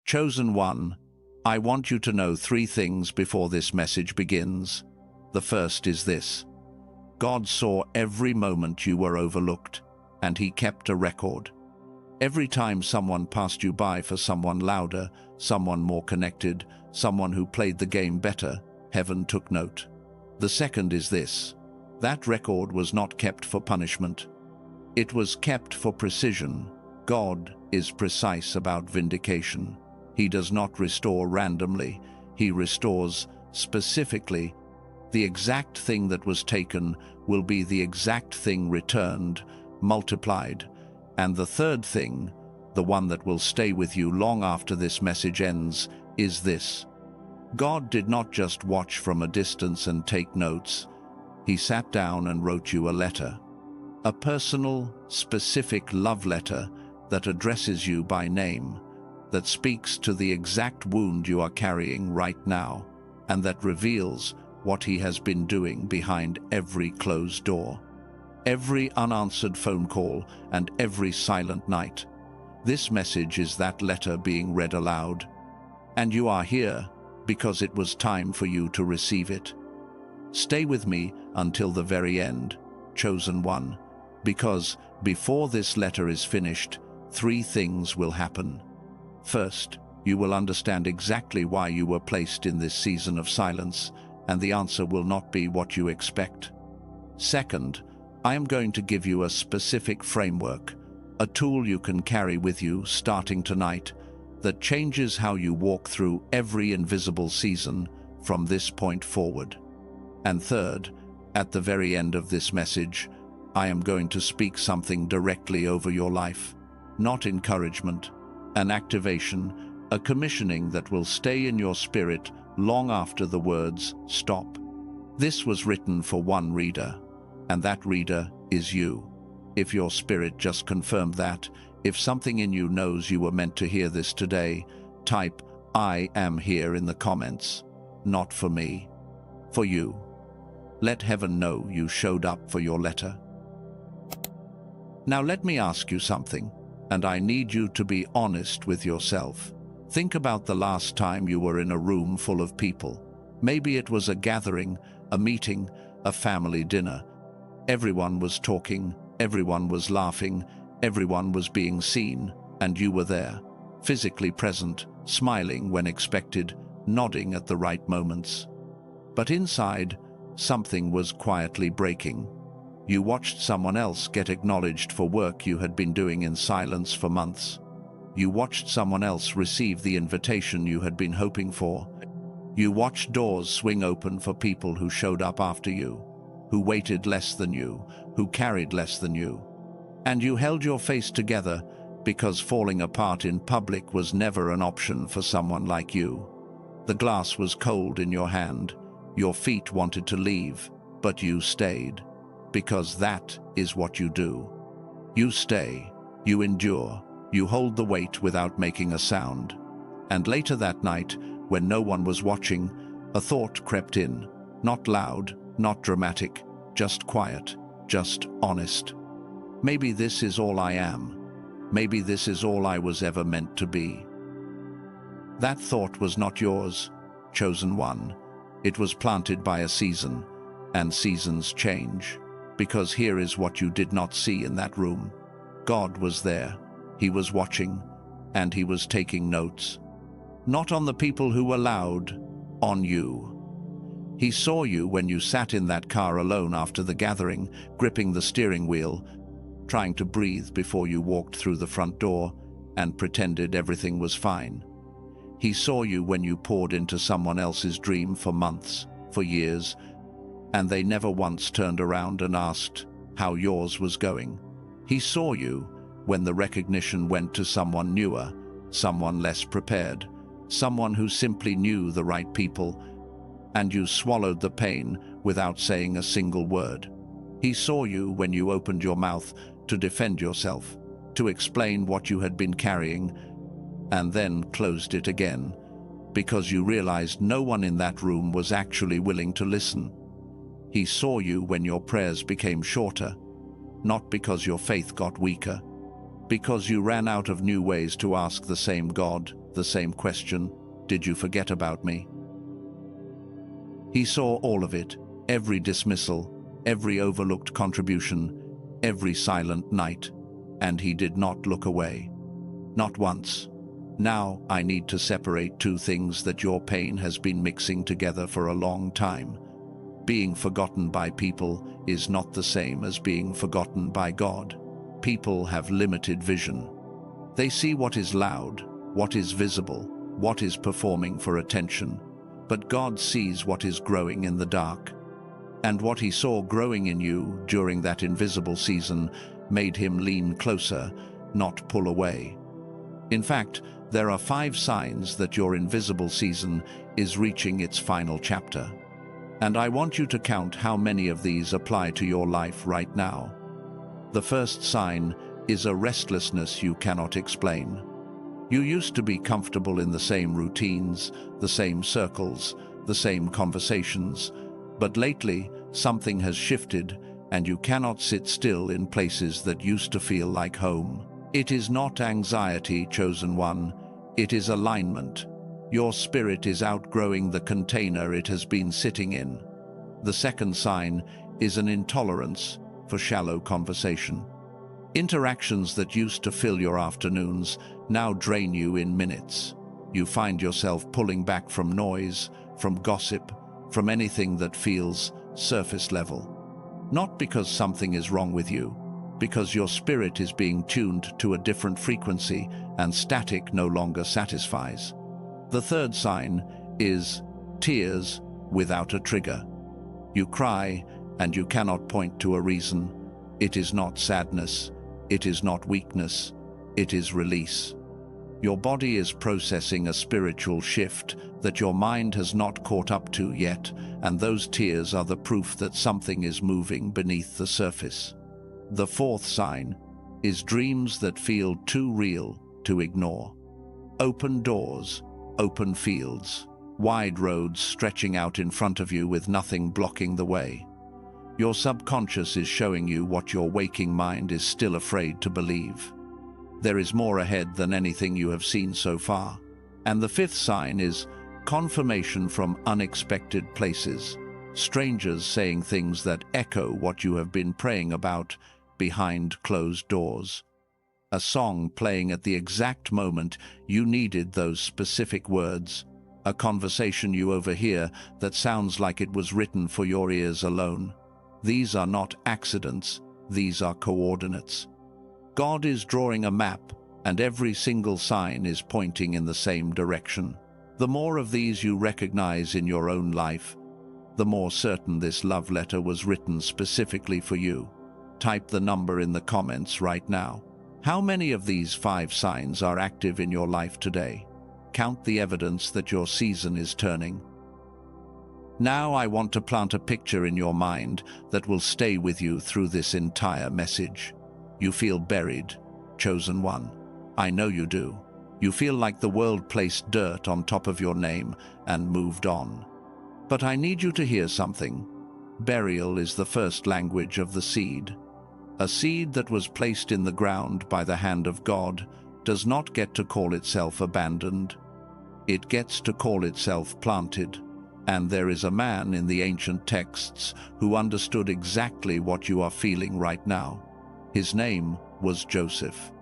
Chosen one, I want you to know 3 things before this message begins. The first is this: God saw every moment you were overlooked, and He kept a record. Every time someone passed you by for someone louder, someone more connected, someone who played the game better, heaven took note. The second is this: that record was not kept for punishment. It was kept for precision. God is precise about vindication. He does not restore randomly. He restores specifically. The exact thing that was taken will be the exact thing returned, multiplied. And the third thing, the one that will stay with you long after this message ends, is this: God did not just watch from a distance and take notes. He sat down and wrote you a letter. A personal, specific love letter that addresses you by name, that speaks to the exact wound you are carrying right now, and that reveals what He has been doing behind every closed door, every unanswered phone call, and every silent night. This message is that letter being read aloud, and you are here because it was time for you to receive it. Stay with me until the very end, chosen one, because before this letter is finished, 3 things will happen. First, you will understand exactly why you were placed in this season of silence, and the answer will not be what you expect. Second, I am going to give you a specific framework, a tool you can carry with you starting tonight, that changes how you walk through every invisible season from this point forward. And third, at the very end of this message, I am going to speak something directly over your life. Not encouragement, an activation, a commissioning that will stay in your spirit long after the words stop. This was written for one reader, and that reader is you. If your spirit just confirmed that, if something in you knows you were meant to hear this today, type "I am here" in the comments. Not for me, for you. Let heaven know you showed up for your letter. Now let me ask you something, and I need you to be honest with yourself. Think about the last time you were in a room full of people. Maybe it was a gathering, a meeting, a family dinner. Everyone was talking, everyone was laughing, everyone was being seen, and you were there, physically present, smiling when expected, nodding at the right moments. But inside, something was quietly breaking. You watched someone else get acknowledged for work you had been doing in silence for months. You watched someone else receive the invitation you had been hoping for. You watched doors swing open for people who showed up after you, who waited less than you, who carried less than you. And you held your face together because falling apart in public was never an option for someone like you. The glass was cold in your hand. Your feet wanted to leave, but you stayed. Because that is what you do. You stay, you endure, you hold the weight without making a sound. And later that night, when no one was watching, a thought crept in. Not loud, not dramatic, just quiet, just honest. Maybe this is all I am. Maybe this is all I was ever meant to be. That thought was not yours, chosen one. It was planted by a season, and seasons change. Because here is what you did not see in that room. God was there. He was watching, and He was taking notes. Not on the people who were loud, on you. He saw you when you sat in that car alone after the gathering, gripping the steering wheel, trying to breathe before you walked through the front door and pretended everything was fine. He saw you when you poured into someone else's dream for months, for years, and they never once turned around and asked how yours was going. He saw you when the recognition went to someone newer, someone less prepared, someone who simply knew the right people, and you swallowed the pain without saying a single word. He saw you when you opened your mouth to defend yourself, to explain what you had been carrying, and then closed it again, because you realized no one in that room was actually willing to listen. He saw you when your prayers became shorter, not because your faith got weaker, because you ran out of new ways to ask the same God. the same question, "Did you forget about me?" He saw all of it, every dismissal, every overlooked contribution, every silent night, and he did not look away. Not once. Now I need to separate two things that your pain has been mixing together for a long time. Being forgotten by people is not the same as being forgotten by God. People have limited vision. They see what is loud, what is visible, what is performing for attention. But God sees what is growing in the dark. And what he saw growing in you during that invisible season made him lean closer, not pull away. In fact, there are 5 signs that your invisible season is reaching its final chapter. And I want you to count how many of these apply to your life right now. The first sign is a restlessness you cannot explain. You used to be comfortable in the same routines, the same circles, the same conversations, but lately something has shifted and you cannot sit still in places that used to feel like home. It is not anxiety, chosen one, it is alignment. Your spirit is outgrowing the container it has been sitting in. The second sign is an intolerance for shallow conversation. Interactions that used to fill your afternoons now drain you in minutes. You find yourself pulling back from noise, from gossip, from anything that feels surface level. Not because something is wrong with you, because your spirit is being tuned to a different frequency and static no longer satisfies. The third sign is tears without a trigger. You cry and you cannot point to a reason. It is not sadness. It is not weakness. It is release. Your body is processing a spiritual shift that your mind has not caught up to yet, and those tears are the proof that something is moving beneath the surface. The fourth sign is dreams that feel too real to ignore. Open doors, open fields, wide roads stretching out in front of you with nothing blocking the way. Your subconscious is showing you what your waking mind is still afraid to believe. There is more ahead than anything you have seen so far. And the fifth sign is confirmation from unexpected places, strangers saying things that echo what you have been praying about behind closed doors. A song playing at the exact moment you needed those specific words. A conversation you overhear that sounds like it was written for your ears alone. These are not accidents, these are coordinates. God is drawing a map, and every single sign is pointing in the same direction. The more of these you recognize in your own life, the more certain this love letter was written specifically for you. Type the number in the comments right now. How many of these 5 signs are active in your life today? Count the evidence that your season is turning. Now I want to plant a picture in your mind that will stay with you through this entire message. You feel buried, chosen one. I know you do. You feel like the world placed dirt on top of your name and moved on. But I need you to hear something. Burial is the first language of the seed. A seed that was placed in the ground by the hand of God does not get to call itself abandoned. It gets to call itself planted. And there is a man in the ancient texts who understood exactly what you are feeling right now. His name was Joseph.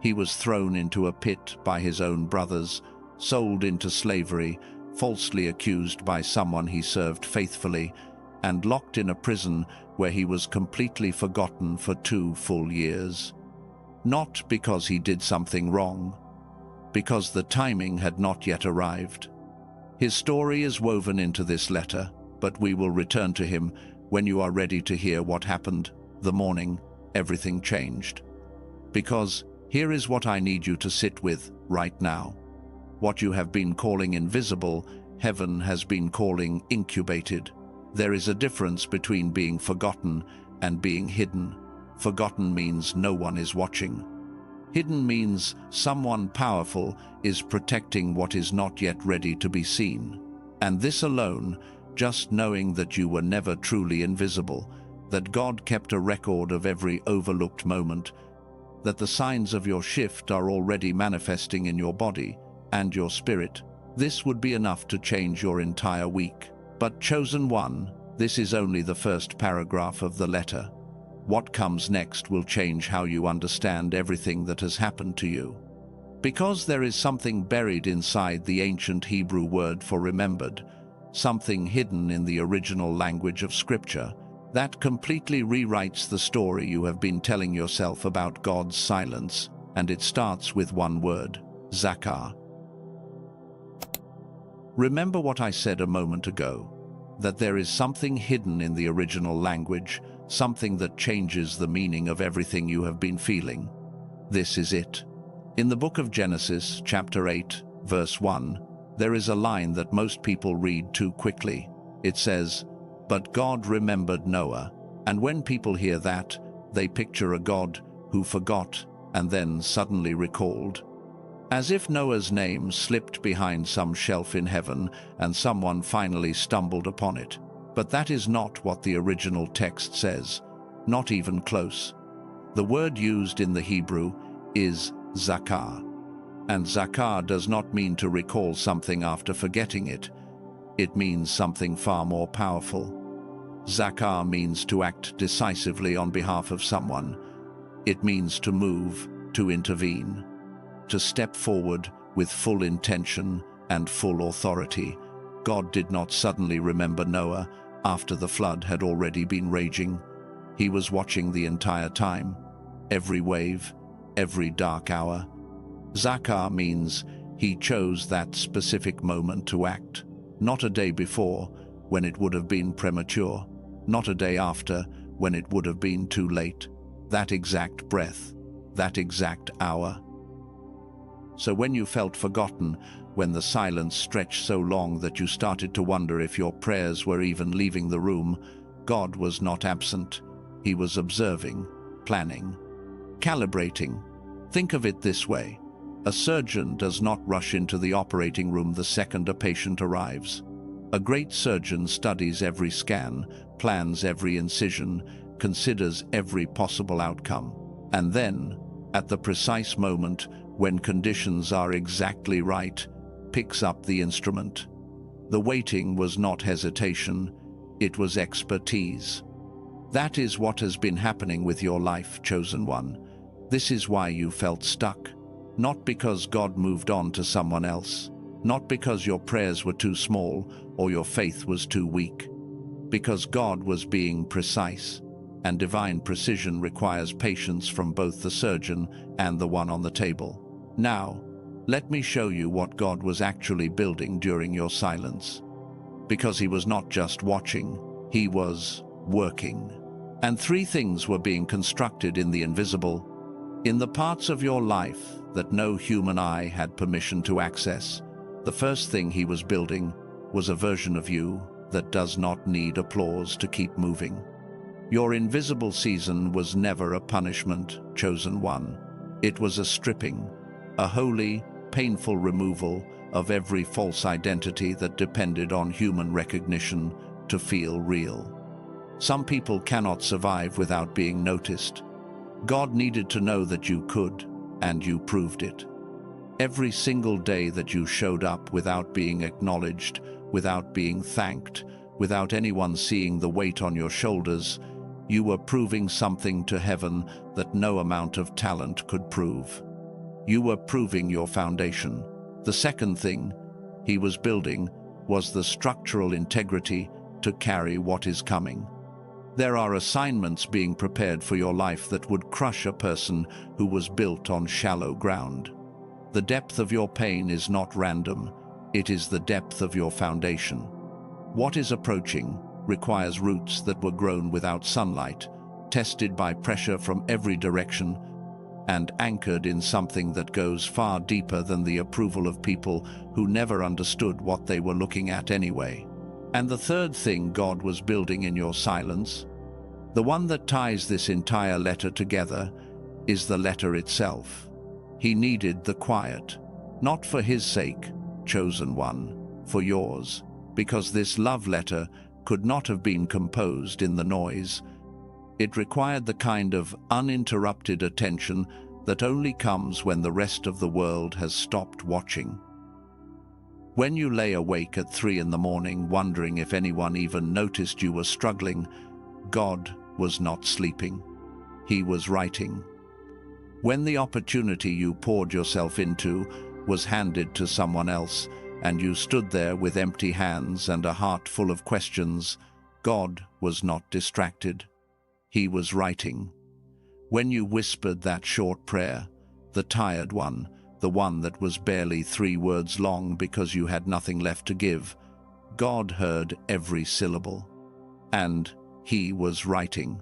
He was thrown into a pit by his own brothers, sold into slavery, falsely accused by someone he served faithfully, and locked in a prison where he was completely forgotten for 2 full years. Not because he did something wrong, because the timing had not yet arrived. His story is woven into this letter, but we will return to him when you are ready to hear what happened the morning everything changed. Because here is what I need you to sit with right now. What you have been calling invisible, heaven has been calling incubated. There is a difference between being forgotten and being hidden. Forgotten means no one is watching. Hidden means someone powerful is protecting what is not yet ready to be seen. And this alone, just knowing that you were never truly invisible, that God kept a record of every overlooked moment, that the signs of your shift are already manifesting in your body, and your spirit. This would be enough to change your entire week. But chosen one, this is only the first paragraph of the letter. What comes next will change how you understand everything that has happened to you. Because there is something buried inside the ancient Hebrew word for remembered, something hidden in the original language of Scripture, that completely rewrites the story you have been telling yourself about God's silence, and it starts with one word: zakar. Remember what I said a moment ago, that there is something hidden in the original language, something that changes the meaning of everything you have been feeling. This is it. In the book of Genesis, chapter 8, verse 1, there is a line that most people read too quickly. It says, "But God remembered Noah." And when people hear that, they picture a God who forgot and then suddenly recalled. As if Noah's name slipped behind some shelf in heaven and someone finally stumbled upon it. But that is not what the original text says, not even close. The word used in the Hebrew is zakar. And zakar does not mean to recall something after forgetting it. It means something far more powerful. Zakar means to act decisively on behalf of someone. It means to move, to intervene, to step forward with full intention and full authority. God did not suddenly remember Noah after the flood had already been raging. He was watching the entire time, every wave, every dark hour. Zakar means he chose that specific moment to act, not a day before, when it would have been premature, not a day after, when it would have been too late. That exact breath, that exact hour. So when you felt forgotten, when the silence stretched so long that you started to wonder if your prayers were even leaving the room, God was not absent. He was observing, planning, calibrating. Think of it this way. A surgeon does not rush into the operating room the second a patient arrives. A great surgeon studies every scan, plans every incision, considers every possible outcome, and then, at the precise moment when conditions are exactly right, picks up the instrument. The waiting was not hesitation, it was expertise. That is what has been happening with your life, chosen one. This is why you felt stuck. Not because God moved on to someone else. Not because your prayers were too small or your faith was too weak. Because God was being precise, and divine precision requires patience from both the surgeon and the one on the table. Now, let me show you what God was actually building during your silence. Because he was not just watching, he was working. And three things were being constructed in the invisible, in the parts of your life that no human eye had permission to access. The first thing he was building was a version of you that does not need applause to keep moving. Your invisible season was never a punishment, chosen one. It was a stripping, a holy, painful removal of every false identity that depended on human recognition to feel real. Some people cannot survive without being noticed. God needed to know that you could, and you proved it. Every single day that you showed up without being acknowledged, without being thanked, without anyone seeing the weight on your shoulders, you were proving something to heaven that no amount of talent could prove. You were proving your foundation. The second thing he was building was the structural integrity to carry what is coming. There are assignments being prepared for your life that would crush a person who was built on shallow ground. The depth of your pain is not random, it is the depth of your foundation. What is approaching requires roots that were grown without sunlight, tested by pressure from every direction, and anchored in something that goes far deeper than the approval of people who never understood what they were looking at anyway. And the third thing God was building in your silence, the one that ties this entire letter together, is the letter itself. He needed the quiet, not for his sake, chosen one, for yours, because this love letter could not have been composed in the noise. It required the kind of uninterrupted attention that only comes when the rest of the world has stopped watching. When you lay awake at 3 in the morning wondering if anyone even noticed you were struggling, God was not sleeping. He was writing. When the opportunity you poured yourself into was handed to someone else, and you stood there with empty hands and a heart full of questions, God was not distracted. He was writing. When you whispered that short prayer, the tired one, the one that was barely 3 words long because you had nothing left to give, God heard every syllable. And He was writing.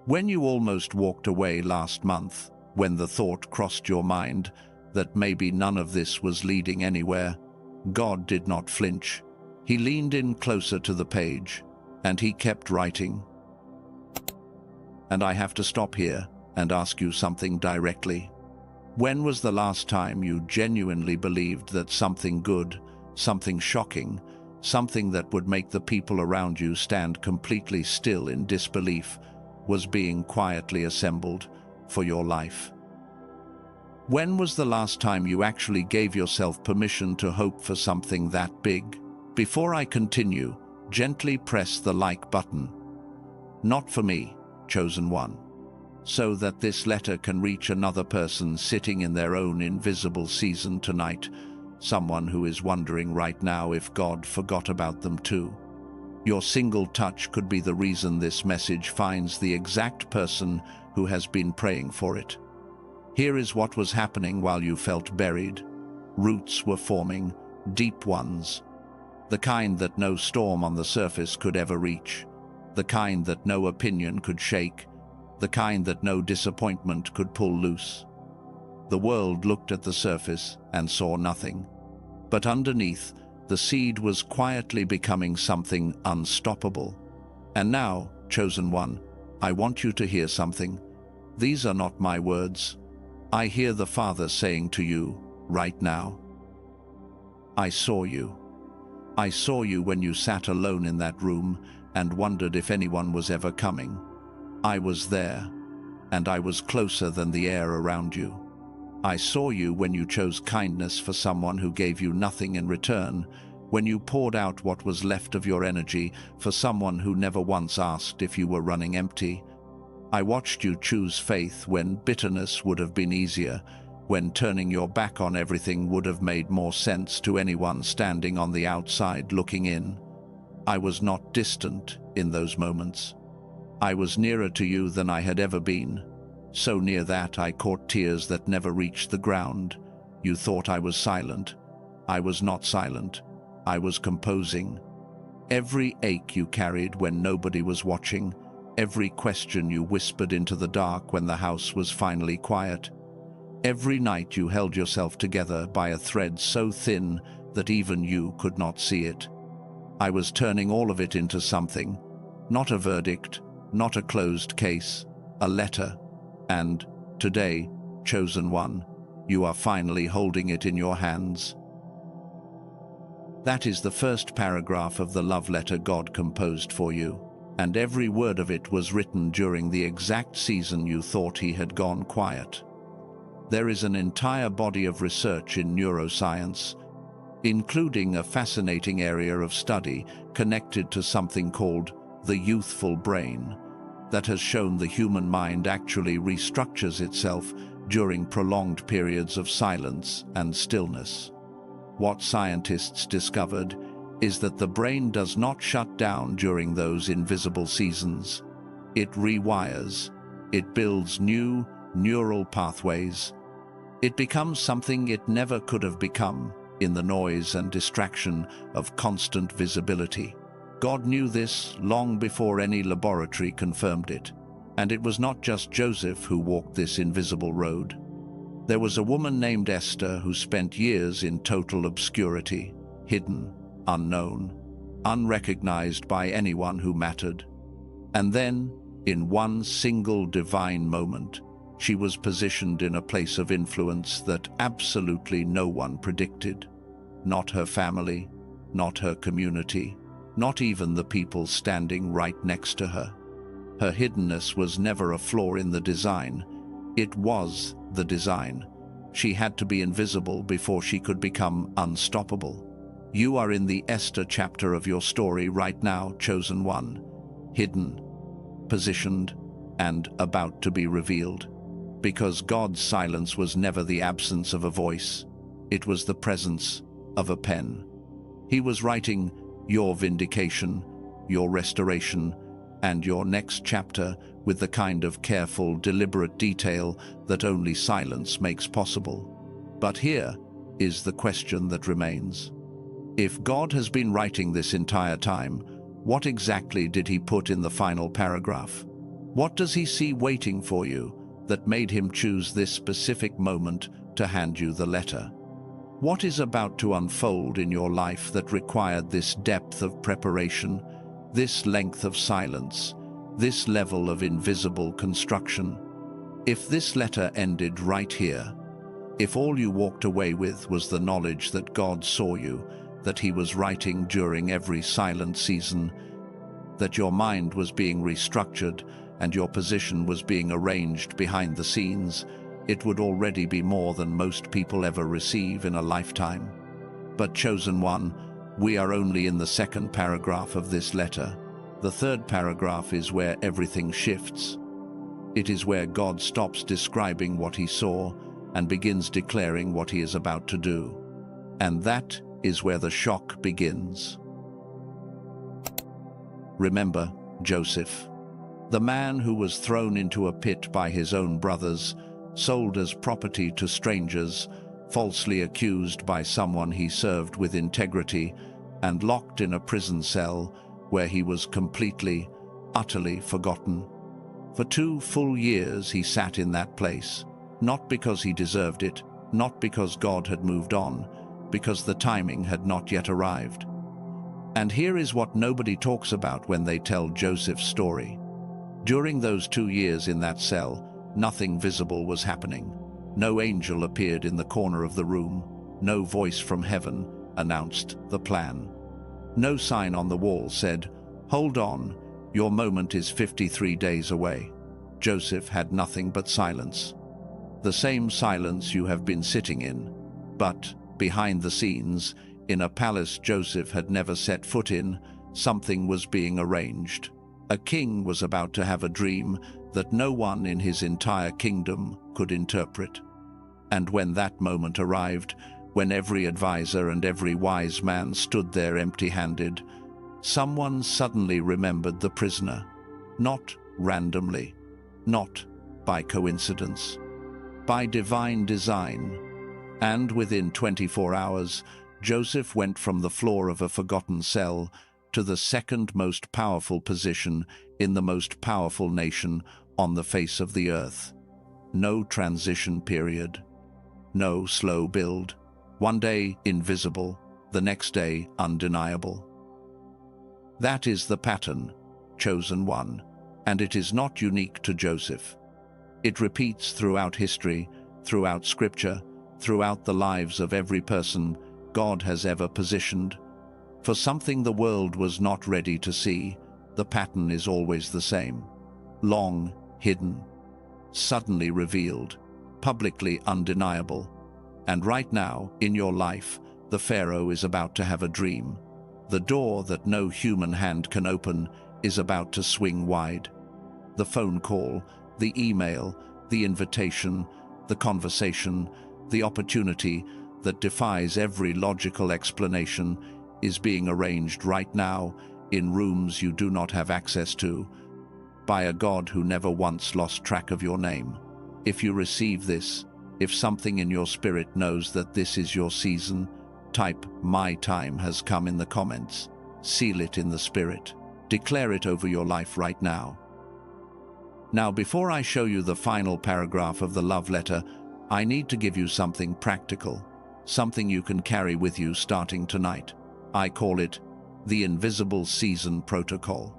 When you almost walked away last month, when the thought crossed your mind that maybe none of this was leading anywhere, God did not flinch. He leaned in closer to the page, and He kept writing. And I have to stop here and ask you something directly. When was the last time you genuinely believed that something good, something shocking, something that would make the people around you stand completely still in disbelief, was being quietly assembled for your life? When was the last time you actually gave yourself permission to hope for something that big? Before I continue, gently press the like button. Not for me, chosen one, so that this letter can reach another person sitting in their own invisible season tonight, someone who is wondering right now if God forgot about them too. Your single touch could be the reason this message finds the exact person who has been praying for it. Here is what was happening while you felt buried. Roots were forming, deep ones. The kind that no storm on the surface could ever reach. The kind that no opinion could shake. The kind that no disappointment could pull loose. The world looked at the surface and saw nothing. But underneath, the seed was quietly becoming something unstoppable. And now, chosen one, I want you to hear something. These are not my words. I hear the Father saying to you, right now, I saw you. I saw you when you sat alone in that room and wondered if anyone was ever coming. I was there, and I was closer than the air around you. I saw you when you chose kindness for someone who gave you nothing in return, when you poured out what was left of your energy for someone who never once asked if you were running empty. I watched you choose faith when bitterness would have been easier, when turning your back on everything would have made more sense to anyone standing on the outside looking in. I was not distant in those moments. I was nearer to you than I had ever been. So near that I caught tears that never reached the ground. You thought I was silent. I was not silent. I was composing. Every ache you carried when nobody was watching, every question you whispered into the dark when the house was finally quiet, every night you held yourself together by a thread so thin that even you could not see it. I was turning all of it into something, not a verdict, not a closed case, a letter. And today, chosen one, you are finally holding it in your hands. That is the first paragraph of the love letter God composed for you, and every word of it was written during the exact season you thought He had gone quiet. There is an entire body of research in neuroscience, including a fascinating area of study connected to something called the youthful brain, that has shown the human mind actually restructures itself during prolonged periods of silence and stillness. What scientists discovered is that the brain does not shut down during those invisible seasons. It rewires. It builds new neural pathways. It becomes something it never could have become in the noise and distraction of constant visibility. God knew this long before any laboratory confirmed it. And it was not just Joseph who walked this invisible road. There was a woman named Esther who spent years in total obscurity, hidden, unknown, unrecognized by anyone who mattered. And then, in one single divine moment, she was positioned in a place of influence that absolutely no one predicted. Not her family, not her community, not even the people standing right next to her. Her hiddenness was never a flaw in the design. It was the design. She had to be invisible before she could become unstoppable. You are in the Esther chapter of your story right now, chosen one, hidden, positioned, and about to be revealed. Because God's silence was never the absence of a voice, it was the presence of a pen. He was writing your vindication, your restoration, and your next chapter with the kind of careful, deliberate detail that only silence makes possible. But here is the question that remains. If God has been writing this entire time, what exactly did he put in the final paragraph? What does he see waiting for you that made him choose this specific moment to hand you the letter? What is about to unfold in your life that required this depth of preparation, this length of silence, this level of invisible construction? If this letter ended right here, if all you walked away with was the knowledge that God saw you, that he was writing during every silent season, that your mind was being restructured and your position was being arranged behind the scenes, it would already be more than most people ever receive in a lifetime. But chosen one, we are only in the second paragraph of this letter. The third paragraph is where everything shifts. It is where God stops describing what he saw and begins declaring what he is about to do. And that is where the shock begins. Remember Joseph, the man who was thrown into a pit by his own brothers, sold as property to strangers, falsely accused by someone he served with integrity, and locked in a prison cell where he was completely, utterly forgotten. For 2 full years he sat in that place, not because he deserved it, not because God had moved on, because the timing had not yet arrived. And here is what nobody talks about when they tell Joseph's story. During those 2 years in that cell, nothing visible was happening. No angel appeared in the corner of the room. No voice from heaven announced the plan. No sign on the wall said, "Hold on, your moment is 53 days away." Joseph had nothing but silence. The same silence you have been sitting in. But behind the scenes, in a palace Joseph had never set foot in, something was being arranged. A king was about to have a dream that no one in his entire kingdom could interpret. And when that moment arrived, when every advisor and every wise man stood there empty-handed, someone suddenly remembered the prisoner. Not randomly, not by coincidence, by divine design. And within 24 hours, Joseph went from the floor of a forgotten cell to the second most powerful position in the most powerful nation on the face of the earth. No transition period. No slow build. One day invisible, the next day undeniable. That is the pattern, chosen one, and it is not unique to Joseph. It repeats throughout history, throughout scripture, throughout the lives of every person God has ever positioned. For something the world was not ready to see, the pattern is always the same. Long hidden, suddenly revealed, publicly undeniable. And right now, in your life, the Pharaoh is about to have a dream. The door that no human hand can open is about to swing wide. The phone call, the email, the invitation, the conversation, the opportunity that defies every logical explanation is being arranged right now in rooms you do not have access to, by a God who never once lost track of your name. If you receive this, if something in your spirit knows that this is your season, type "My time has come" in the comments. Seal it in the spirit. Declare it over your life right now. Now, before I show you the final paragraph of the love letter, I need to give you something practical, something you can carry with you starting tonight. I call it the Invisible Season Protocol.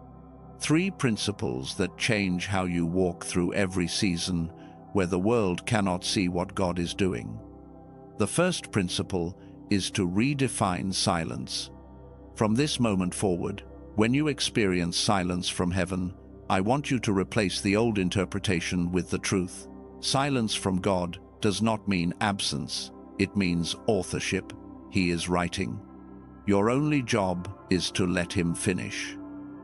3 principles that change how you walk through every season where the world cannot see what God is doing. The first principle is to redefine silence. From this moment forward, when you experience silence from heaven, I want you to replace the old interpretation with the truth. Silence from God does not mean absence. It means authorship. He is writing. Your only job is to let him finish.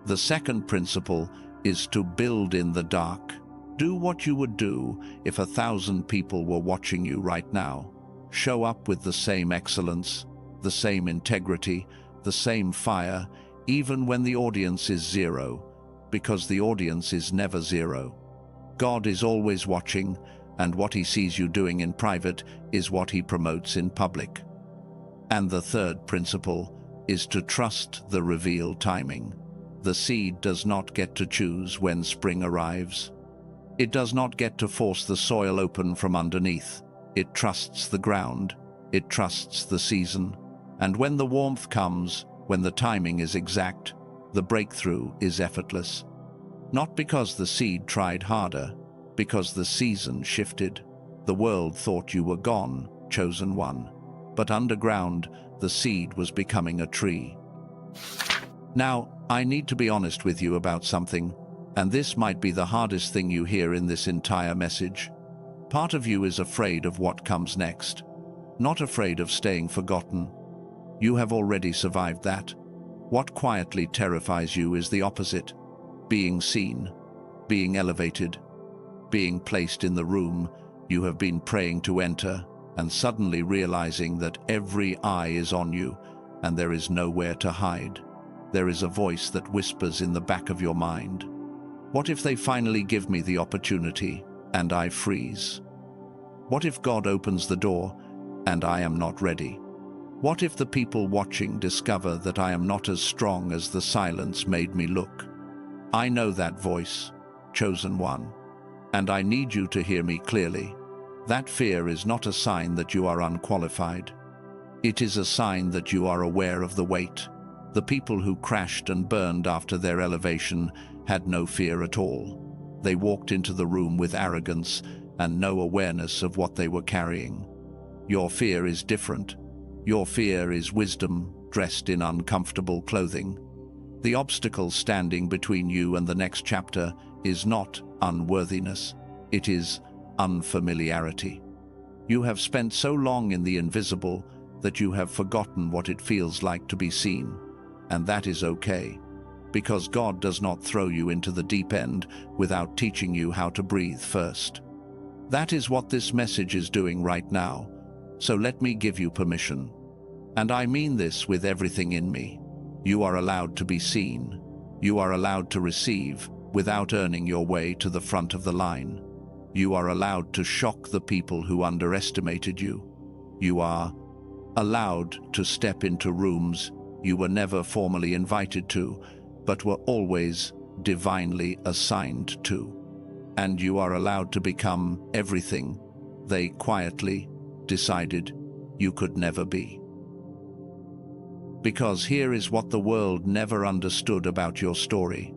The second principle is to build in the dark. Do what you would do if 1,000 people were watching you right now. Show up with the same excellence, the same integrity, the same fire, even when the audience is zero, because the audience is never zero. God is always watching, and what he sees you doing in private is what he promotes in public. And the third principle is to trust the reveal timing. The seed does not get to choose when spring arrives. It does not get to force the soil open from underneath. It trusts the ground. It trusts the season. And when the warmth comes, when the timing is exact, the breakthrough is effortless. Not because the seed tried harder, because the season shifted. The world thought you were gone, chosen one. But underground, the seed was becoming a tree. Now, I need to be honest with you about something, and this might be the hardest thing you hear in this entire message. Part of you is afraid of what comes next, not afraid of staying forgotten. You have already survived that. What quietly terrifies you is the opposite: being seen, being elevated, being placed in the room you have been praying to enter, and suddenly realizing that every eye is on you and there is nowhere to hide. There is a voice that whispers in the back of your mind. What if they finally give me the opportunity and I freeze? What if God opens the door and I am not ready? What if the people watching discover that I am not as strong as the silence made me look? I know that voice, chosen one, and I need you to hear me clearly. That fear is not a sign that you are unqualified. It is a sign that you are aware of the weight. The people who crashed and burned after their elevation had no fear at all. They walked into the room with arrogance and no awareness of what they were carrying. Your fear is different. Your fear is wisdom dressed in uncomfortable clothing. The obstacle standing between you and the next chapter is not unworthiness. It is unfamiliarity. You have spent so long in the invisible that you have forgotten what it feels like to be seen. And that is okay, because God does not throw you into the deep end without teaching you how to breathe first. That is what this message is doing right now, so let me give you permission. And I mean this with everything in me. You are allowed to be seen. You are allowed to receive without earning your way to the front of the line. You are allowed to shock the people who underestimated you. You are allowed to step into rooms you were never formally invited to, but were always divinely assigned to. And you are allowed to become everything they quietly decided you could never be. Because here is what the world never understood about your story.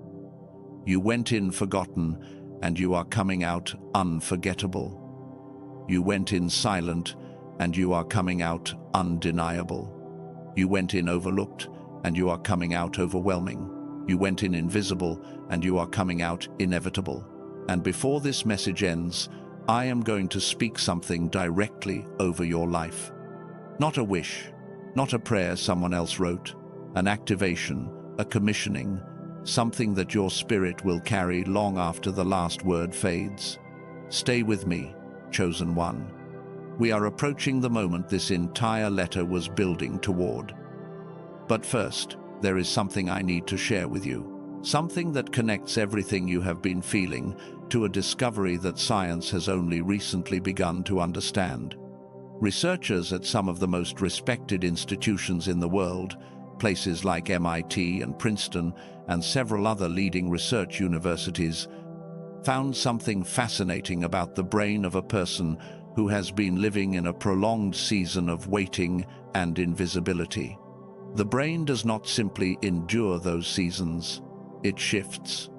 You went in forgotten, and you are coming out unforgettable. You went in silent, and you are coming out undeniable. You went in overlooked, and you are coming out overwhelming. You went in invisible, and you are coming out inevitable. And before this message ends, I am going to speak something directly over your life. Not a wish, not a prayer someone else wrote, an activation, a commissioning, something that your spirit will carry long after the last word fades. Stay with me, chosen one. We are approaching the moment this entire letter was building toward. But first, there is something I need to share with you. Something that connects everything you have been feeling to a discovery that science has only recently begun to understand. Researchers at some of the most respected institutions in the world, places like MIT and Princeton and several other leading research universities, found something fascinating about the brain of a person who has been living in a prolonged season of waiting and invisibility. The brain does not simply endure those seasons, it shifts.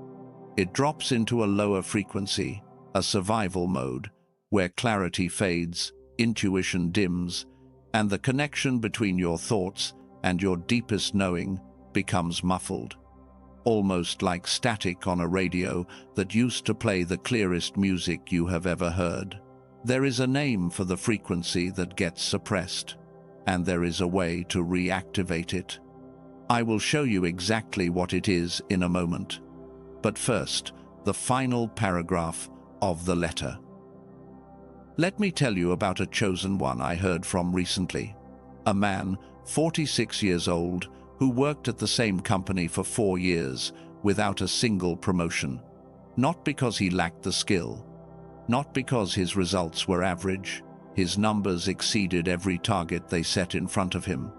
It drops into a lower frequency, a survival mode, where clarity fades, intuition dims, and the connection between your thoughts and your deepest knowing becomes muffled. Almost like static on a radio that used to play the clearest music you have ever heard. There is a name for the frequency that gets suppressed. and there is a way to reactivate it. I will show you exactly what it is in a moment. But first, the final paragraph of the letter. Let me tell you about a chosen one I heard from recently. A man, 46 years old, who worked at the same company for 4 years without a single promotion. Not because he lacked the skill, not because his results were average, his numbers exceeded every target they set in front of him,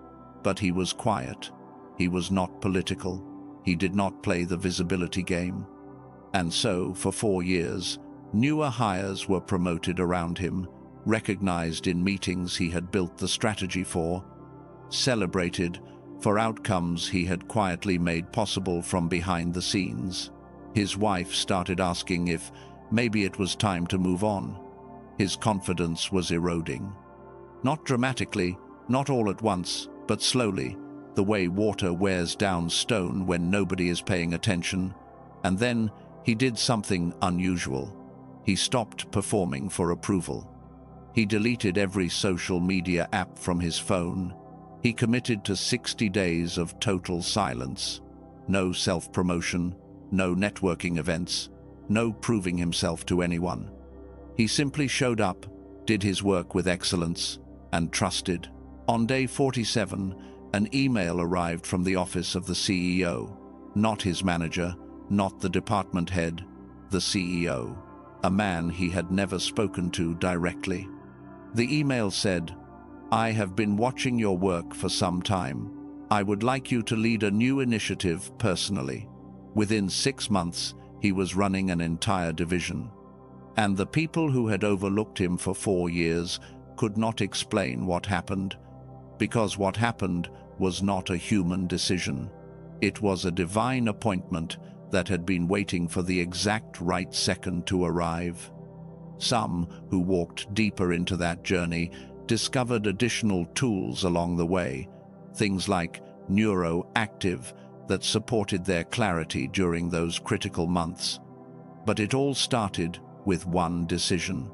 but he was quiet. He was not political. He did not play the visibility game. And so, for 4 years, newer hires were promoted around him, recognized in meetings he had built the strategy for, celebrated for outcomes he had quietly made possible from behind the scenes. His wife started asking if maybe it was time to move on. His confidence was eroding. Not dramatically, not all at once, but slowly, the way water wears down stone when nobody is paying attention. And then he did something unusual. He stopped performing for approval. He deleted every social media app from his phone. He committed to 60 days of total silence. No self-promotion, no networking events, no proving himself to anyone. He simply showed up, did his work with excellence, and trusted. On day 47, an email arrived from the office of the CEO. Not his manager, not the department head, the CEO. A man he had never spoken to directly. The email said, "I have been watching your work for some time. I would like you to lead a new initiative personally." Within 6 months, he was running an entire division. And the people who had overlooked him for 4 years could not explain what happened, because what happened was not a human decision. It was a divine appointment that had been waiting for the exact right second to arrive. Some who walked deeper into that journey discovered additional tools along the way, things like neuroactive that supported their clarity during those critical months. But it all started with one decision: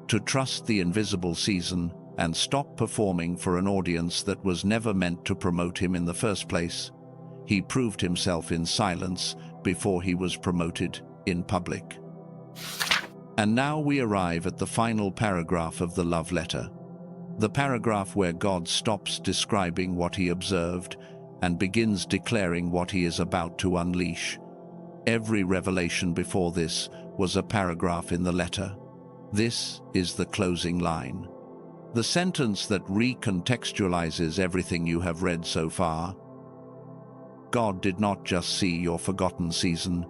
to trust the invisible season and stop performing for an audience that was never meant to promote him in the first place. He proved himself in silence before he was promoted in public. And now we arrive at the final paragraph of the love letter. The paragraph where God stops describing what he observed and begins declaring what he is about to unleash. Every revelation before this was a paragraph in the letter. This is the closing line. The sentence that recontextualizes everything you have read so far. God did not just see your forgotten season.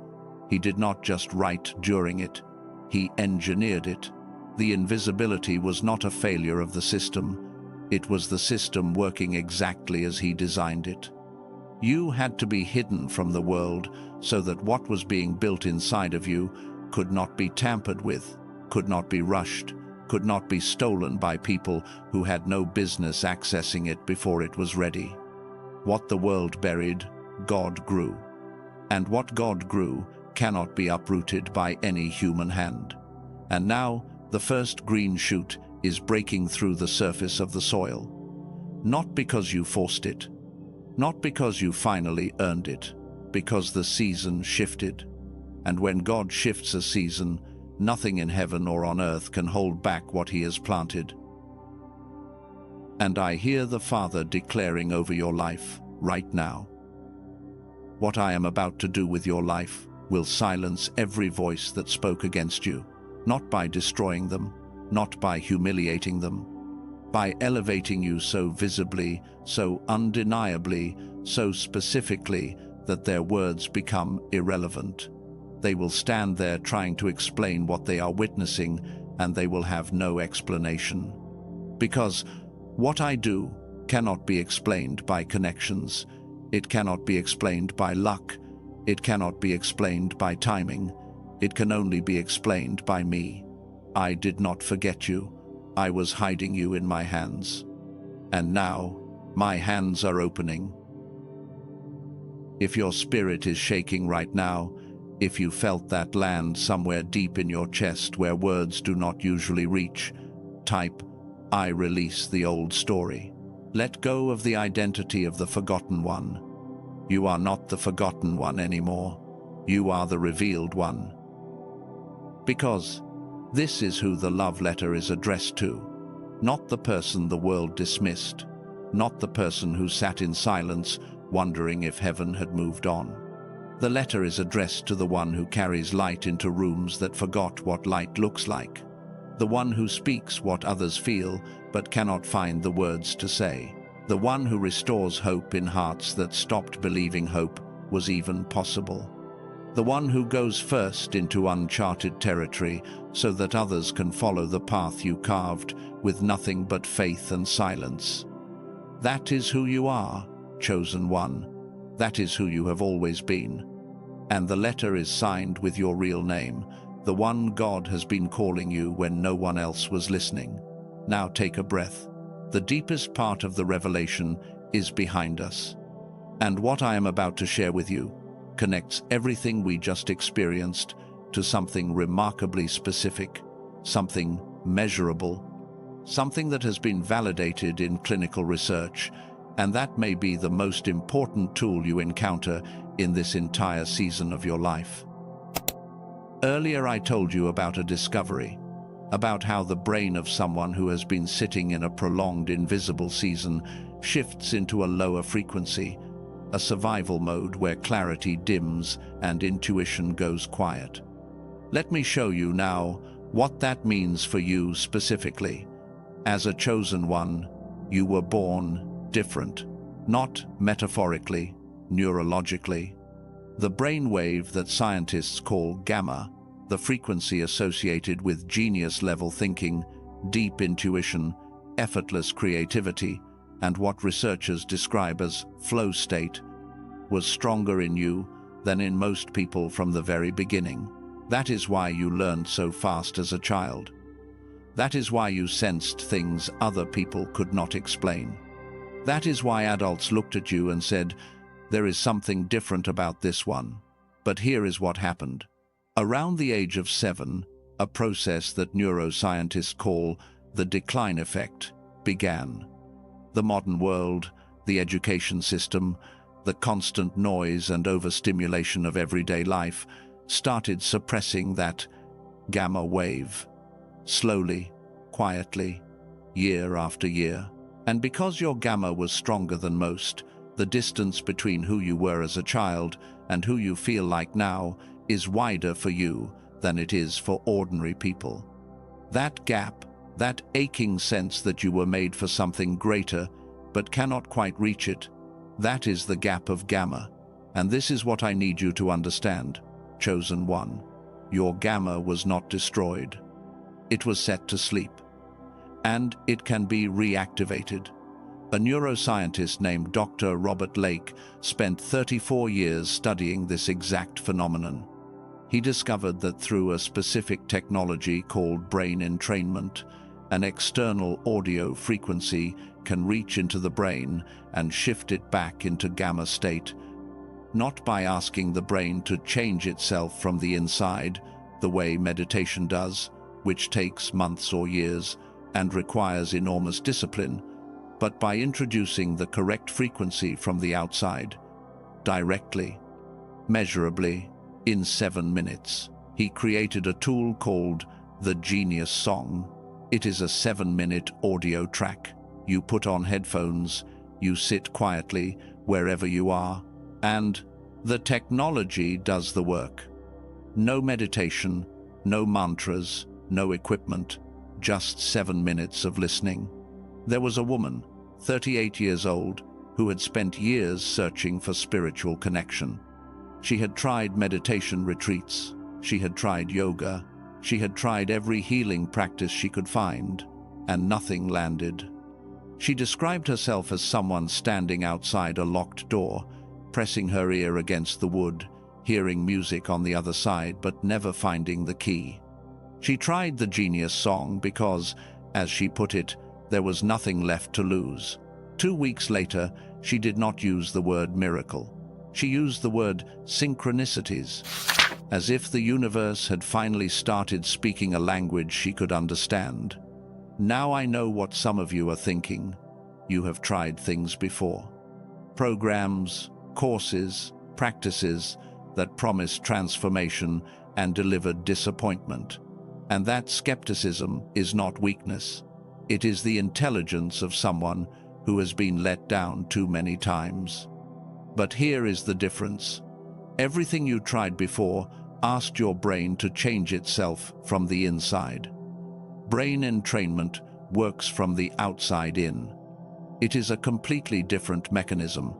He did not just write during it. He engineered it. The invisibility was not a failure of the system. It was the system working exactly as he designed it. You had to be hidden from the world so that what was being built inside of you could not be tampered with, could not be rushed, could not be stolen by people who had no business accessing it before it was ready. What the world buried, God grew. And what God grew cannot be uprooted by any human hand. And now, the first green shoot is breaking through the surface of the soil. Not because you forced it, not because you finally earned it, because the season shifted. And when God shifts a season, nothing in heaven or on earth can hold back what he has planted. And I hear the Father declaring over your life right now. What I am about to do with your life will silence every voice that spoke against you, not by destroying them, not by humiliating them, by elevating you so visibly, so undeniably, so specifically that their words become irrelevant. They will stand there trying to explain what they are witnessing, and they will have no explanation. Because what I do cannot be explained by connections. It cannot be explained by luck. It cannot be explained by timing. It can only be explained by me. I did not forget you. I was hiding you in my hands. And now, my hands are opening. If your spirit is shaking right now, if you felt that land somewhere deep in your chest where words do not usually reach, type, "I release the old story." Let go of the identity of the forgotten one. You are not the forgotten one anymore. You are the revealed one. Because this is who the love letter is addressed to, not the person the world dismissed, not the person who sat in silence wondering if heaven had moved on. The letter is addressed to the one who carries light into rooms that forgot what light looks like, the one who speaks what others feel but cannot find the words to say, the one who restores hope in hearts that stopped believing hope was even possible, the one who goes first into uncharted territory so that others can follow the path you carved with nothing but faith and silence. That is who you are, chosen one. That is who you have always been. And the letter is signed with your real name, the one God has been calling you when no one else was listening. Now take a breath. The deepest part of the revelation is behind us. And what I am about to share with you connects everything we just experienced to something remarkably specific, something measurable, something that has been validated in clinical research, and that may be the most important tool you encounter in this entire season of your life. Earlier I told you about a discovery, about how the brain of someone who has been sitting in a prolonged invisible season shifts into a lower frequency, a survival mode where clarity dims and intuition goes quiet. Let me show you now what that means for you specifically. As a chosen one, you were born different, not metaphorically, neurologically. The brainwave that scientists call gamma, the frequency associated with genius-level thinking, deep intuition, effortless creativity, and what researchers describe as flow state, was stronger in you than in most people from the very beginning. That is why you learned so fast as a child. That is why you sensed things other people could not explain. That is why adults looked at you and said, "There is something different about this one." But here is what happened. Around the age of 7, a process that neuroscientists call the decline effect began. The modern world, the education system, the constant noise and overstimulation of everyday life started suppressing that gamma wave. Slowly, quietly, year after year. And because your gamma was stronger than most, the distance between who you were as a child and who you feel like now is wider for you than it is for ordinary people. That gap, that aching sense that you were made for something greater but cannot quite reach it, that is the gap of gamma. And this is what I need you to understand, chosen one. Your gamma was not destroyed. It was set to sleep. And it can be reactivated. A neuroscientist named Dr. Robert Lake spent 34 years studying this exact phenomenon. He discovered that through a specific technology called brain entrainment, an external audio frequency can reach into the brain and shift it back into gamma state, not by asking the brain to change itself from the inside, the way meditation does, which takes months or years and requires enormous discipline, but by introducing the correct frequency from the outside, directly, measurably, in 7 minutes. He created a tool called the Genius Song. It is a 7-minute audio track. You put on headphones, you sit quietly wherever you are, and the technology does the work. No meditation, no mantras, no equipment, just 7 minutes of listening. There was a woman, 38 years old, who had spent years searching for spiritual connection. She had tried meditation retreats, she had tried yoga, she had tried every healing practice she could find, and nothing landed. She described herself as someone standing outside a locked door, pressing her ear against the wood, hearing music on the other side but never finding the key. She tried the Genius Song because, as she put it, there was nothing left to lose. 2 weeks later, she did not use the word miracle. She used the word synchronicities, as if the universe had finally started speaking a language she could understand. Now I know what some of you are thinking. you have tried things before. Programs, courses, practices that promised transformation and delivered disappointment. And that skepticism is not weakness. It is the intelligence of someone who has been let down too many times. But here is the difference. Everything you tried before asked your brain to change itself from the inside. Brain entrainment works from the outside in. It is a completely different mechanism,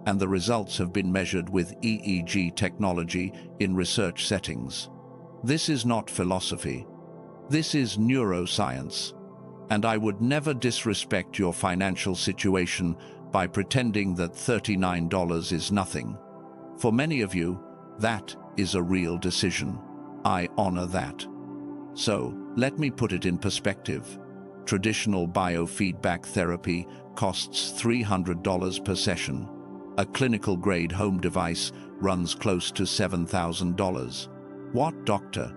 and the results have been measured with EEG technology in research settings. This is not philosophy. This is neuroscience. And I would never disrespect your financial situation by pretending that $39 is nothing. For many of you, that is a real decision. I honor that. So, let me put it in perspective. Traditional biofeedback therapy costs $300 per session. A clinical-grade home device runs close to $7,000. What Dr.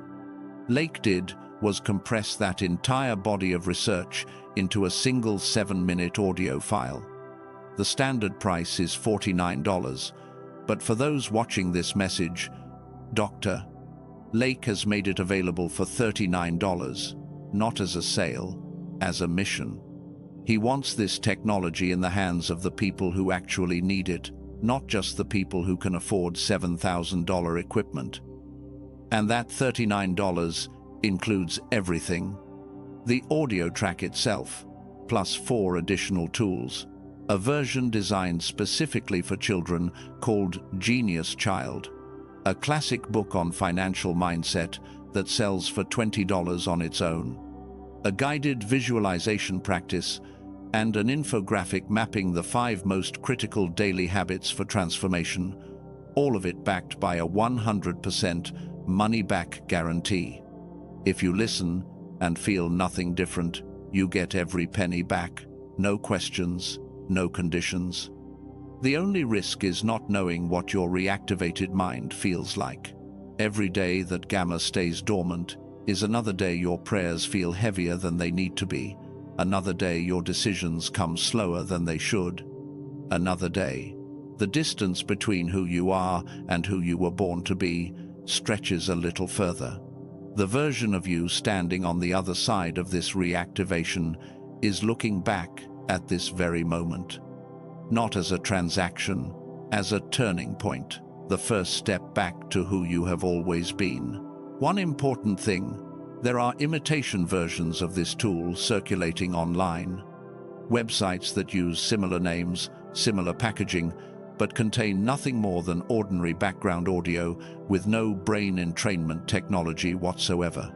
Lake did was compress that entire body of research into a single 7-minute audio file. The standard price is $49, but for those watching this message, Dr. Lake has made it available for $39, not as a sale, as a mission. He wants this technology in the hands of the people who actually need it, not just the people who can afford $7,000 equipment. And that $39 includes everything. The audio track itself, plus 4 additional tools. A version designed specifically for children called Genius Child. A classic book on financial mindset that sells for $20 on its own. A guided visualization practice and an infographic mapping the 5 most critical daily habits for transformation, all of it backed by a 100% money-back guarantee. If you listen and feel nothing different, you get every penny back, no questions, no conditions. The only risk is not knowing what your reactivated mind feels like. Every day that gamma stays dormant is another day your prayers feel heavier than they need to be. Another day your decisions come slower than they should. Another day, the distance between who you are and who you were born to be stretches a little further. The version of you standing on the other side of this reactivation is looking back at this very moment. Not as a transaction, as a turning point, the first step back to who you have always been. One important thing, there are imitation versions of this tool circulating online. Websites that use similar names, similar packaging, but contain nothing more than ordinary background audio with no brain entrainment technology whatsoever.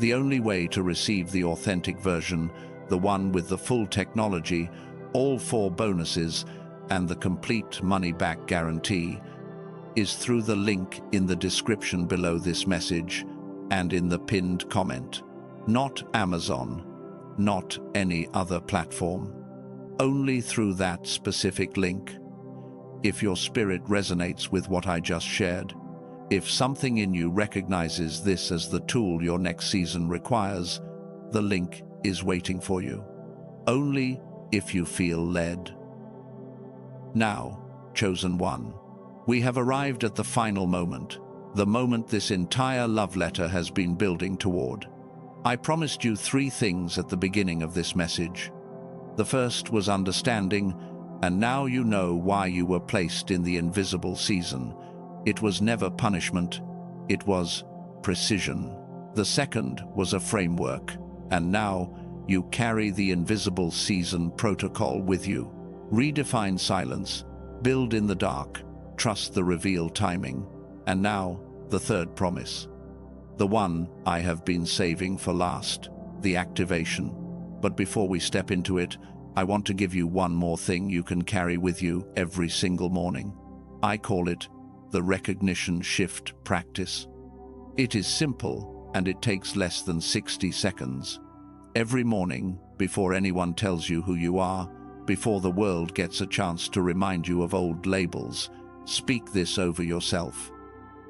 The only way to receive the authentic version, the one with the full technology, all 4 bonuses, and the complete money-back guarantee, is through the link in the description below this message and in the pinned comment. Not Amazon, not any other platform. Only through that specific link. If your spirit resonates with what I just shared, if something in you recognizes this as the tool your next season requires, the link is waiting for you. Only if you feel led. Now, chosen one, we have arrived at the final moment, the moment this entire love letter has been building toward. I promised you 3 things at the beginning of this message. The first was understanding, and now you know why you were placed in the invisible season. It was never punishment, it was precision. The second was a framework, and now you carry the invisible season protocol with you. Redefine silence, build in the dark, trust the reveal timing. And now, the third promise. The one I have been saving for last, the activation. But before we step into it, I want to give you one more thing you can carry with you every single morning. I call it the recognition shift practice. It is simple, and it takes less than 60 seconds. Every morning, before anyone tells you who you are, before the world gets a chance to remind you of old labels, speak this over yourself.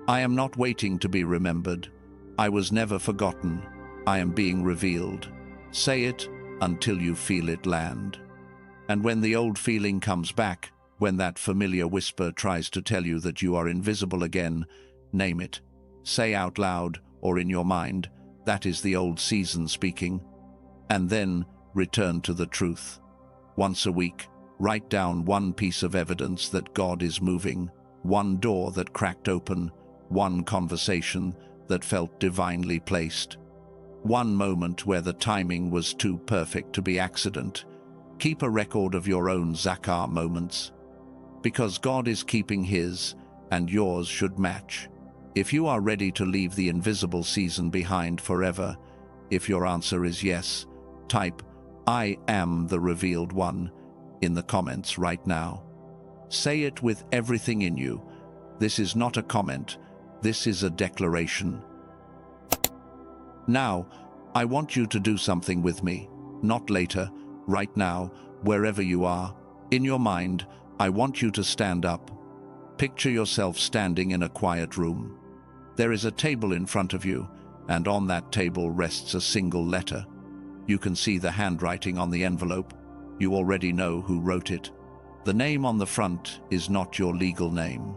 I am not waiting to be remembered. I was never forgotten. I am being revealed. Say it until you feel it land. And when the old feeling comes back, when that familiar whisper tries to tell you that you are invisible again, name it. Say out loud or in your mind, that is the old season speaking. And then return to the truth. Once a week, write down one piece of evidence that God is moving, one door that cracked open, one conversation that felt divinely placed, one moment where the timing was too perfect to be accident. Keep a record of your own Zakar moments, because God is keeping his, and yours should match. If you are ready to leave the invisible season behind forever, if your answer is yes, type, "I am the revealed one," in the comments right now. Say it with everything in you. This is not a comment, this is a declaration. Now, I want you to do something with me. Not later, right now, wherever you are. In your mind, I want you to stand up. Picture yourself standing in a quiet room. There is a table in front of you, and on that table rests a single letter. You can see the handwriting on the envelope. You already know who wrote it. The name on the front is not your legal name.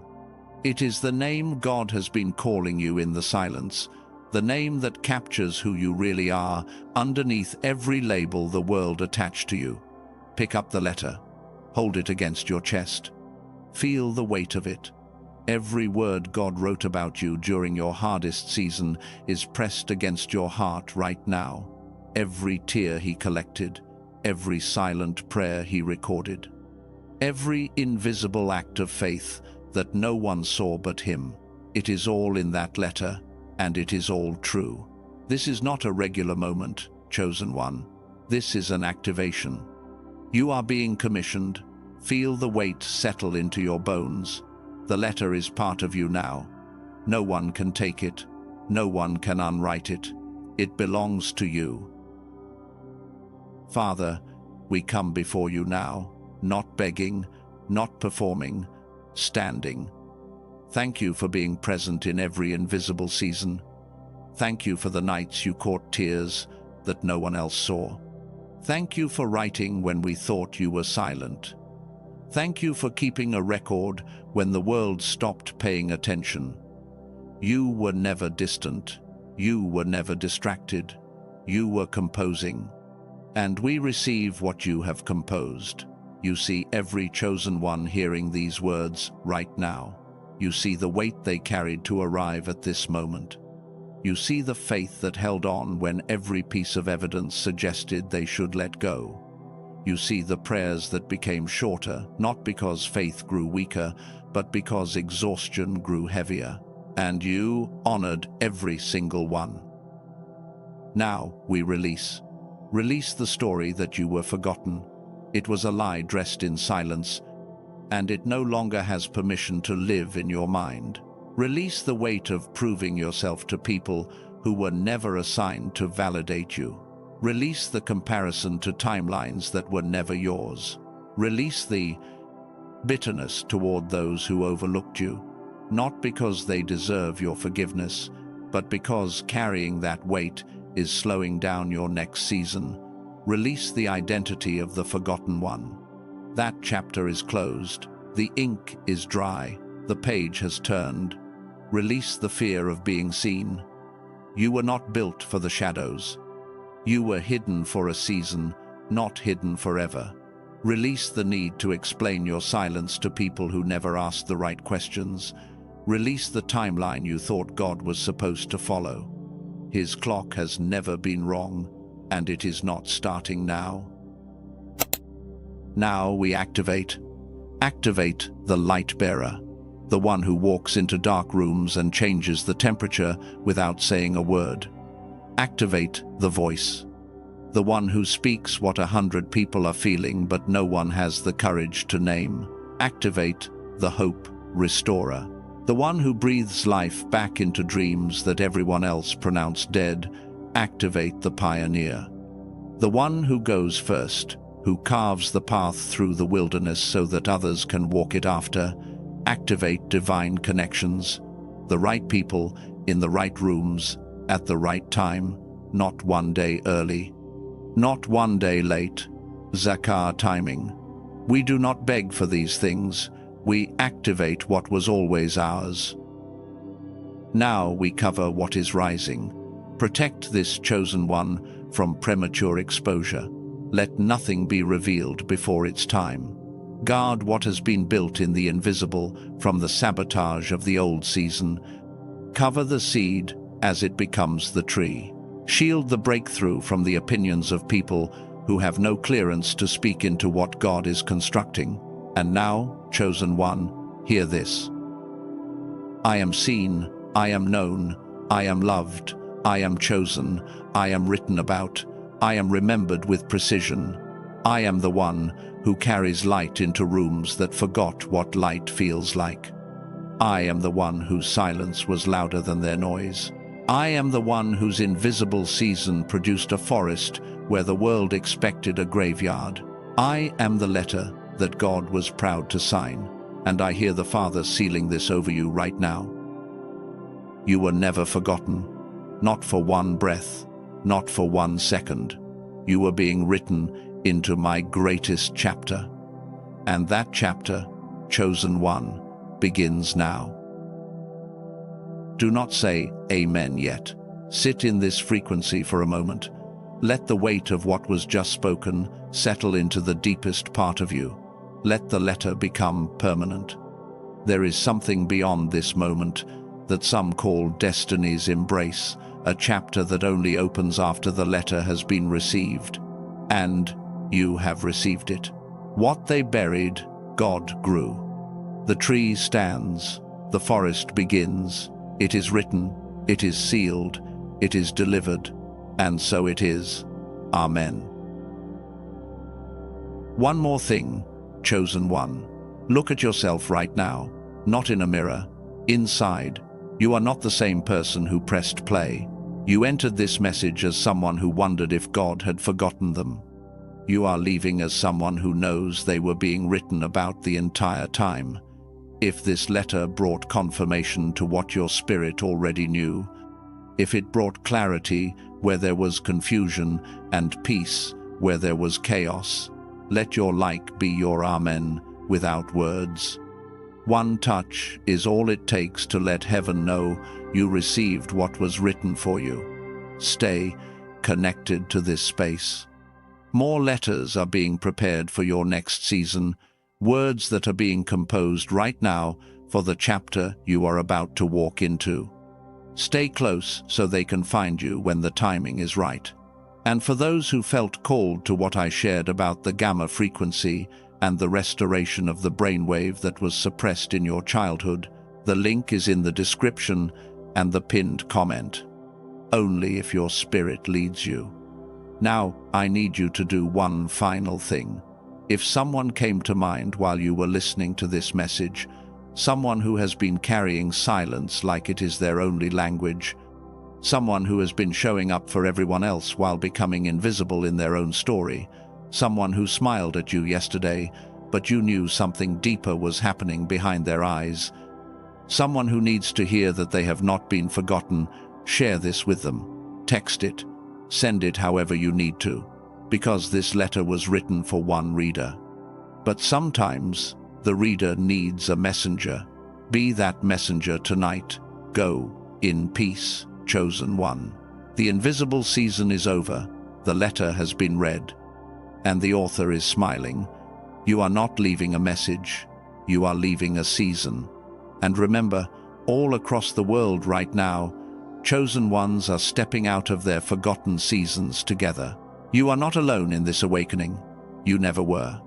It is the name God has been calling you in the silence, the name that captures who you really are underneath every label the world attached to you. Pick up the letter. Hold it against your chest. Feel the weight of it. Every word God wrote about you during your hardest season is pressed against your heart right now. Every tear he collected, every silent prayer he recorded, every invisible act of faith that no one saw but him. It is all in that letter, and it is all true. This is not a regular moment, chosen one. This is an activation. You are being commissioned. Feel the weight settle into your bones. The letter is part of you now. No one can take it. No one can unwrite it. It belongs to you. Father, we come before you now, not begging, not performing, standing. Thank you for being present in every invisible season. Thank you for the nights you caught tears that no one else saw. Thank you for writing when we thought you were silent. Thank you for keeping a record when the world stopped paying attention. You were never distant. You were never distracted. You were composing. And we receive what you have composed. You see every chosen one hearing these words right now. You see the weight they carried to arrive at this moment. You see the faith that held on when every piece of evidence suggested they should let go. You see the prayers that became shorter, not because faith grew weaker, but because exhaustion grew heavier. And you honored every single one. Now we release. Release the story that you were forgotten. It was a lie dressed in silence, and it no longer has permission to live in your mind. Release the weight of proving yourself to people who were never assigned to validate you. Release the comparison to timelines that were never yours. Release the bitterness toward those who overlooked you, not because they deserve your forgiveness, but because carrying that weight is slowing down your next season. Release the identity of the forgotten one. That chapter is closed. The ink is dry. The page has turned. Release the fear of being seen. You were not built for the shadows. You were hidden for a season, not hidden forever. Release the need to explain your silence to people who never asked the right questions. Release the timeline you thought God was supposed to follow. His clock has never been wrong, and it is not starting now. Now we activate. Activate the light bearer, the one who walks into dark rooms and changes the temperature without saying a word. Activate the voice, the one who speaks what 100 people are feeling but no one has the courage to name. Activate the hope restorer, the one who breathes life back into dreams that everyone else pronounced dead. Activate the pioneer, the one who goes first, who carves the path through the wilderness so that others can walk it after. Activate divine connections, the right people in the right rooms at the right time, not one day early, not one day late. Zakar timing. We do not beg for these things, we activate what was always ours. Now we cover what is rising. Protect this chosen one from premature exposure. Let nothing be revealed before its time. Guard what has been built in the invisible from the sabotage of the old season. Cover the seed as it becomes the tree. Shield the breakthrough from the opinions of people who have no clearance to speak into what God is constructing. And now, chosen one, hear this. I am seen, I am known, I am loved, I am chosen, I am written about, I am remembered with precision. I am the one who carries light into rooms that forgot what light feels like. I am the one whose silence was louder than their noise. I am the one whose invisible season produced a forest where the world expected a graveyard. I am the letter that God was proud to sign, and I hear the Father sealing this over you right now. You were never forgotten, not for one breath, not for 1 second. You were being written into my greatest chapter. And that chapter, chosen one, begins now. Do not say amen yet. Sit in this frequency for a moment. Let the weight of what was just spoken settle into the deepest part of you. Let the letter become permanent. There is something beyond this moment that some call destiny's embrace, a chapter that only opens after the letter has been received. And you have received it. What they buried, God grew. The tree stands, the forest begins. It is written, it is sealed, it is delivered, and so it is. Amen. One more thing, chosen one. Look at yourself right now, not in a mirror, inside. You are not the same person who pressed play. You entered this message as someone who wondered if God had forgotten them. You are leaving as someone who knows they were being written about the entire time. If this letter brought confirmation to what your spirit already knew, if it brought clarity where there was confusion and peace where there was chaos, let your like be your amen without words. One touch is all it takes to let heaven know you received what was written for you. Stay connected to this space. More letters are being prepared for your next season, words that are being composed right now for the chapter you are about to walk into. Stay close so they can find you when the timing is right. And for those who felt called to what I shared about the gamma frequency and the restoration of the brainwave that was suppressed in your childhood, the link is in the description and the pinned comment. Only if your spirit leads you. Now, I need you to do one final thing. If someone came to mind while you were listening to this message, someone who has been carrying silence like it is their only language, someone who has been showing up for everyone else while becoming invisible in their own story, someone who smiled at you yesterday, but you knew something deeper was happening behind their eyes, someone who needs to hear that they have not been forgotten, share this with them. Text it. Send it however you need to, because this letter was written for one reader. But sometimes the reader needs a messenger. Be that messenger tonight. Go in peace, chosen one. The invisible season is over. The letter has been read. And the author is smiling. You are not leaving a message. You are leaving a season. And remember, all across the world right now, chosen ones are stepping out of their forgotten seasons together. You are not alone in this awakening. You never were.